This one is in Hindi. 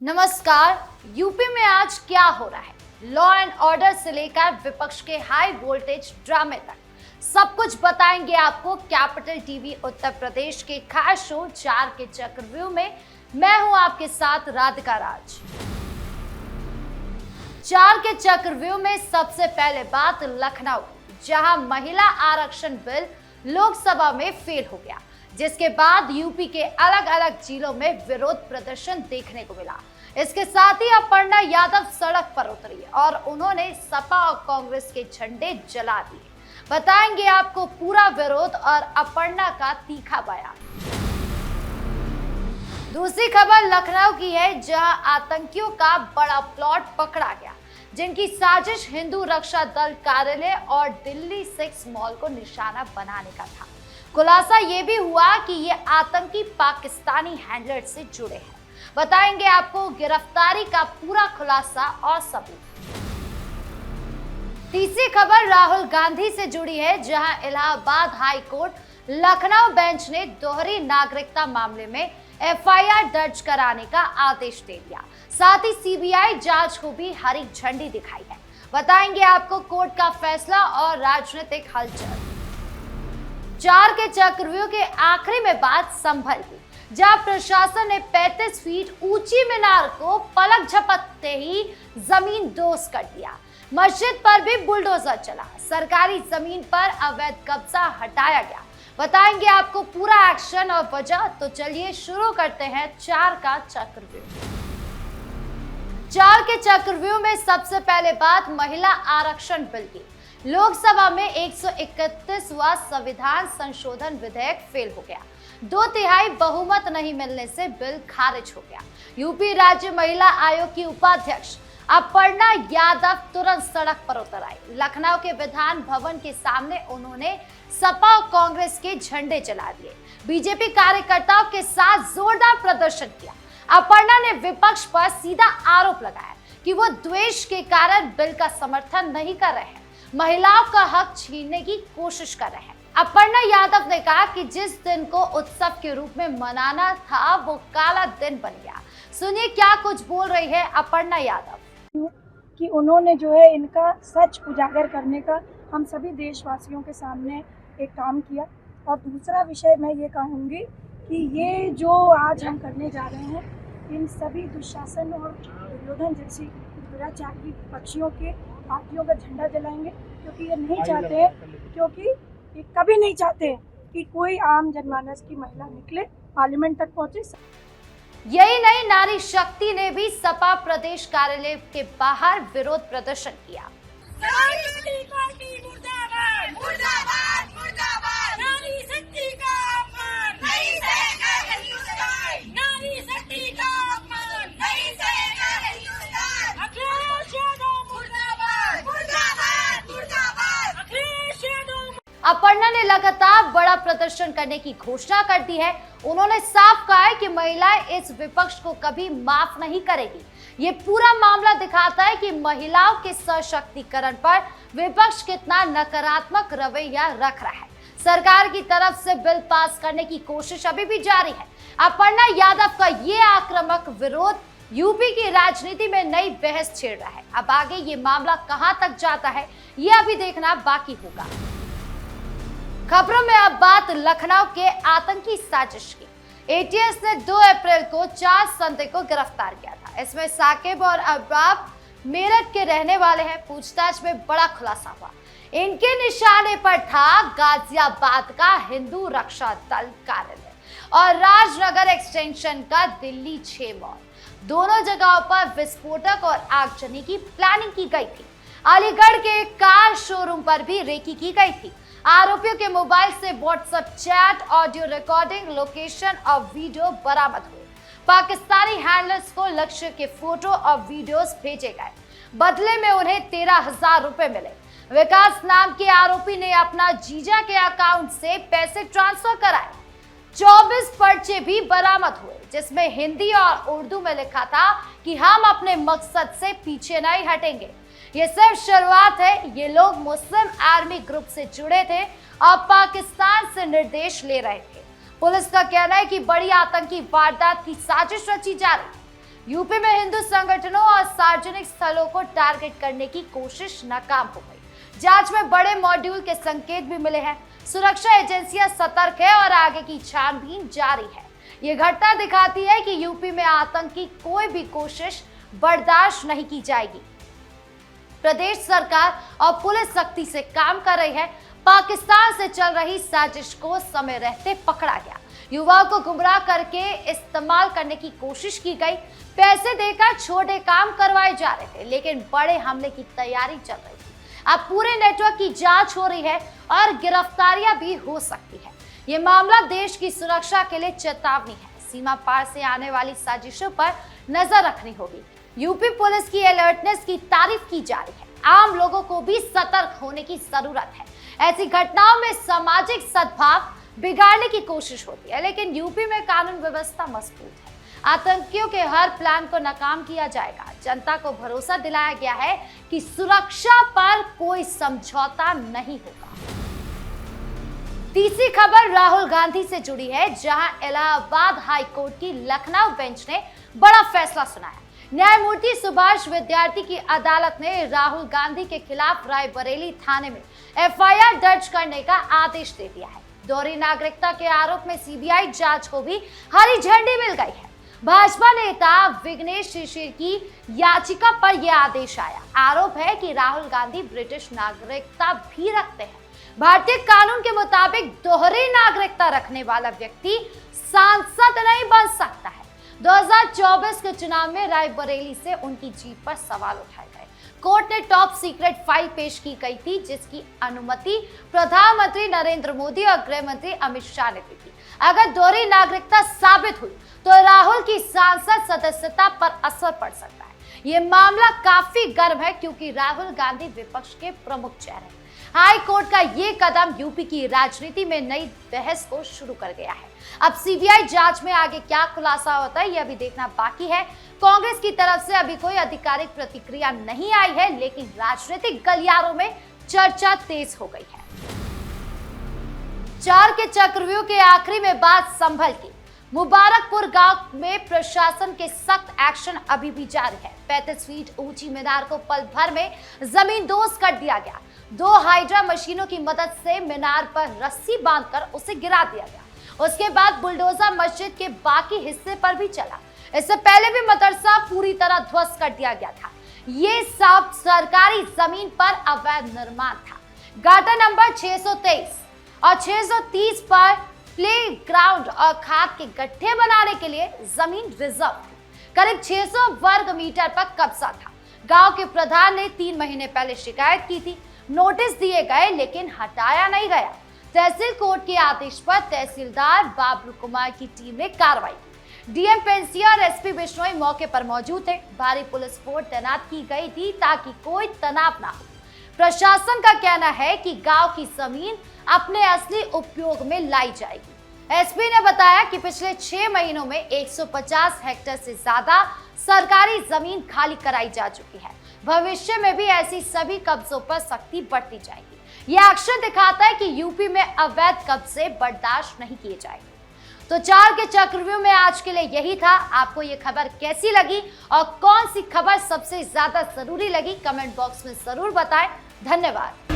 नमस्कार। यूपी में आज क्या हो रहा है? लॉ एंड ऑर्डर से लेकर विपक्ष के हाई वोल्टेज ड्रामे तक सब कुछ बताएंगे आपको कैपिटल टीवी उत्तर प्रदेश के खास शो 4 के चक्रव्यूह में। मैं हूं आपके साथ राधिका राज। 4 के चक्रव्यूह में सबसे पहले बात लखनऊ, जहां महिला आरक्षण बिल लोकसभा में फेल हो गया, जिसके बाद यूपी के अलग अलग जिलों में विरोध प्रदर्शन देखने को मिला। इसके साथ ही अपर्णा यादव सड़क पर उतरी और उन्होंने सपा और कांग्रेस के झंडे जला दिए। बताएंगे आपको पूरा विरोध और अपर्णा का तीखा बयान। दूसरी खबर लखनऊ की है, जहां आतंकियों का बड़ा प्लॉट पकड़ा गया, जिनकी साजिश हिंदू रक्षा दल कार्यालय और दिल्ली 6 मॉल को निशाना बनाने का था। खुलासा ये भी हुआ कि ये आतंकी पाकिस्तानी हैंडलर से जुड़े हैं। बताएंगे आपको गिरफ्तारी का पूरा खुलासा और सबूत। तीसरी खबर राहुल गांधी से जुड़ी है, जहां Allahabad high court Lucknow bench ने दोहरी नागरिकता मामले में एफआईआर दर्ज कराने का आदेश दे दिया। साथ ही सीबीआई जांच को भी हरी झंडी दिखाई है। बताएंगे आपको कोर्ट का फैसला और राजनीतिक हलचल। 4 के चक्रव्यूह के आखिरी में बात संभल गई, जहां प्रशासन ने 35 फीट ऊंची मीनार को पलक झपकते ही जमीन दोज कर दिया। मस्जिद पर भी बुलडोजर चला। सरकारी जमीन पर अवैध कब्जा हटाया गया। बताएंगे आपको पूरा एक्शन और वजह। तो चलिए शुरू करते हैं 4 का चक्रव्यूह। 4 के चक्रव्यूह में सबसे पहले बात महिला आरक्षण बिल की। लोकसभा में 131वां संविधान संशोधन विधेयक फेल हो गया। 2/3 बहुमत नहीं मिलने से बिल खारिज हो गया। यूपी राज्य महिला आयोग की उपाध्यक्ष अपर्णा यादव तुरंत सड़क पर उतर आई। लखनऊ के विधान भवन के सामने उन्होंने सपा और कांग्रेस के झंडे जला दिए। बीजेपी कार्यकर्ताओं के साथ जोरदार प्रदर्शन किया। अपर्णा ने विपक्ष पर सीधा आरोप लगाया कि वो द्वेष के कारण बिल का समर्थन नहीं कर रहे हैं, महिलाओं का हक छीनने की कोशिश कर रहे हैं। अपर्णा यादव ने कहा कि जिस दिन को उत्सव के रूप में मनाना था, वो काला दिन बन गया। सुनिए क्या कुछ बोल रही है अपर्णा यादव। कि उन्होंने जो है इनका सच उजागर करने का हम सभी देशवासियों के सामने एक काम किया। और दूसरा विषय मैं ये कहूँगी कि ये जो आज हम करने जा रहे हैं, इन सभी दुशासन और दुर्योधन जैसी दुराचारी पक्षियों के पार्टियों का झंडा जलाएंगे, क्योंकि ये नहीं चाहते हैं, क्योंकि ये कभी नहीं चाहते कि कोई आम जनमानस की महिला निकले पार्लियामेंट तक पहुंचे। यही नहीं, नारी शक्ति ने भी सपा प्रदेश कार्यालय के बाहर विरोध प्रदर्शन किया। अपर्णा ने लगातार बड़ा प्रदर्शन करने की घोषणा कर दी है। उन्होंने साफ कहा है कि महिलाएं इस विपक्ष को कभी माफ नहीं करेगी। ये पूरा मामला दिखाता है कि महिलाओं के सशक्तिकरण पर विपक्ष कितना नकारात्मक रवैया रख रहा है। सरकार की तरफ से बिल पास करने की कोशिश अभी भी जारी है। अपर्णा यादव का ये आक्रामक विरोध यूपी की राजनीति में नई बहस छेड़ रहा है। अब आगे ये मामला कहां तक जाता है, ये अभी देखना बाकी होगा। खबरों में अब बात लखनऊ के आतंकी साजिश की। एटीएस ने 2 अप्रैल को 4 संदिग्ध को गिरफ्तार किया था। इसमें साकिब और अरबाब मेरठ के रहने वाले हैं। पूछताछ में बड़ा खुलासा हुआ। इनके निशाने पर था गाजियाबाद का हिंदू रक्षा दल कार्यालय और राजनगर एक्सटेंशन का दिल्ली 6 मॉल। दोनों जगहों पर विस्फोटक और आगजनी की प्लानिंग की गई थी। अलीगढ़ के कार शोरूम पर भी रेकी की गई थी। आरोपियों के मोबाइल से WhatsApp chat, audio recording, location और वीडियो बरामद हुए। पाकिस्तानी हैंडलर्स को लक्ष्य के फोटो और वीडियोस भेजे गए। बदले में उन्हें 13,000 रुपए मिले। विकास नाम के आरोपी ने अपना जीजा के अकाउंट से पैसे ट्रांसफर कराए। 24 पर्चे भी बरामद हुए, जिसमें हिंदी और उर्दू में लिखा था कि हम अपने मकसद से पीछे नहीं हटेंगे। ये सिर्फ शुरुआत है। ये लोग मुस्लिम आर्मी ग्रुप से जुड़े थे और पाकिस्तान से निर्देश ले रहे थे। पुलिस का कहना है कि बड़ी आतंकी वारदात की साजिश रची जा रही। यूपी में हिंदू संगठनों और सार्वजनिक स्थलों को टारगेट करने की कोशिश नाकाम हो गई। जांच में बड़े मॉड्यूल के संकेत भी मिले हैं। सुरक्षा एजेंसियां सतर्क है और आगे की छानबीन जारी है। ये घटना दिखाती है कि यूपी में आतंक की कोई भी कोशिश बर्दाश्त नहीं की जाएगी। प्रदेश सरकार और पुलिस सख्ती से काम कर रही है। पाकिस्तान से चल रही साजिश को समय रहते पकड़ा गया। युवाओं को गुमराह करके इस्तेमाल करने की कोशिश की गई। पैसे देकर छोटे काम करवाए जा रहे थे, लेकिन बड़े हमले की तैयारी चल रही थी। अब पूरे नेटवर्क की जांच हो रही है और गिरफ्तारियां भी हो सकती है। ये मामला देश की सुरक्षा के लिए चेतावनी है। सीमा पार से आने वाली साजिशों पर नजर रखनी होगी। यूपी पुलिस की अलर्टनेस की तारीफ की जा रही है। आम लोगों को भी सतर्क होने की जरूरत है। ऐसी घटनाओं में सामाजिक सद्भाव बिगाड़ने की कोशिश होती है, लेकिन यूपी में कानून व्यवस्था मजबूत है। आतंकियों के हर प्लान को नाकाम किया जाएगा। जनता को भरोसा दिलाया गया है कि सुरक्षा पर कोई समझौता नहीं होगा। तीसरी खबर राहुल गांधी से जुड़ी है, जहां इलाहाबाद हाई कोर्ट की लखनऊ बेंच ने बड़ा फैसला सुनाया। न्यायमूर्ति सुभाष विद्यार्थी की अदालत ने राहुल गांधी के खिलाफ रायबरेली थाने में एफआईआर दर्ज करने का आदेश दे दिया है। दोहरी नागरिकता के आरोप में सीबीआई जांच को भी हरी झंडी मिल गई है। भाजपा नेता विघ्नेश शिशिर की याचिका पर यह आदेश आया। आरोप है कि राहुल गांधी ब्रिटिश नागरिकता भी रखते हैं। भारतीय कानून के मुताबिक दोहरी नागरिकता रखने वाला व्यक्ति सांसद नहीं बन सकता है। 2024 के चुनाव में रायबरेली से उनकी जीत पर सवाल उठाए गए। कोर्ट ने टॉप सीक्रेट फाइल पेश की गई थी, जिसकी अनुमति प्रधानमंत्री नरेंद्र मोदी और गृह मंत्री अमित शाह ने दी थी। अगर दोहरी नागरिकता साबित हुई तो राहुल की सांसद सदस्यता पर असर पड़ सकता है। ये मामला काफी गर्म है, क्योंकि राहुल गांधी विपक्ष के प्रमुख चेहरे हैं। हाई कोर्ट का ये कदम यूपी की राजनीति में नई बहस को शुरू कर गया है। अब सीबीआई जांच में आगे क्या खुलासा होता है, यह अभी देखना बाकी है। कांग्रेस की तरफ से अभी कोई आधिकारिक प्रतिक्रिया नहीं आई है, लेकिन राजनीतिक गलियारों में चर्चा तेज हो गई है। 4 के चक्रव्यूह के आखिरी में बात संभल की। मुबारकपुर गांव में प्रशासन के सख्त एक्शन अभी भी जारी है। 35 फीट ऊंची मीनार को पल भर में जमींदोज कर दिया गया। 2 हाइड्रा मशीनों की मदद से मीनार पर रस्सी बांधकर उसे गिरा दिया गया। उसके बाद बुलडोजर मस्जिद के बाकी हिस्से पर भी चला। इससे पहले भी मदरसा पूरी तरह ध्वस्त कर दिया गया था। ये सब सरकारी जमीन पर अवैध निर्माण था। गाटा नंबर 623 और 630 पर प्ले ग्राउंड और खाद के गड्ढे बनाने के लिए जमीन रिजर्व थी। करीब 600 वर्ग मीटर पर कब्जा था। गांव के प्रधान ने 3 महीने पहले शिकायत की थी। नोटिस दिए गए, लेकिन हटाया नहीं गया। तहसील कोर्ट के आदेश पर तहसीलदार बाबरू कुमार की टीम ने कार्रवाई की। डीएम पेंसिया और एसपी बिश्नोई मौके पर मौजूद थे। भारी पुलिस फोर्स तैनात की गई थी ताकि कोई तनाव ना हो। प्रशासन का कहना है कि गांव की जमीन अपने असली उपयोग में लाई जाएगी। एसपी ने बताया कि पिछले 6 महीनों में 150 हेक्टेयर से ज्यादा सरकारी जमीन खाली कराई जा चुकी है। भविष्य में भी ऐसी सभी कब्जों पर सख्ती बढ़ती जाएगी। यह एक्शन दिखाता है कि यूपी में अवैध कब्जे बर्दाश्त नहीं किए जाएंगे। तो 4 के चक्रव्यूह में आज के लिए यही था। आपको ये खबर कैसी लगी और कौन सी खबर सबसे ज्यादा जरूरी लगी, कमेंट बॉक्स में जरूर बताएं। धन्यवाद।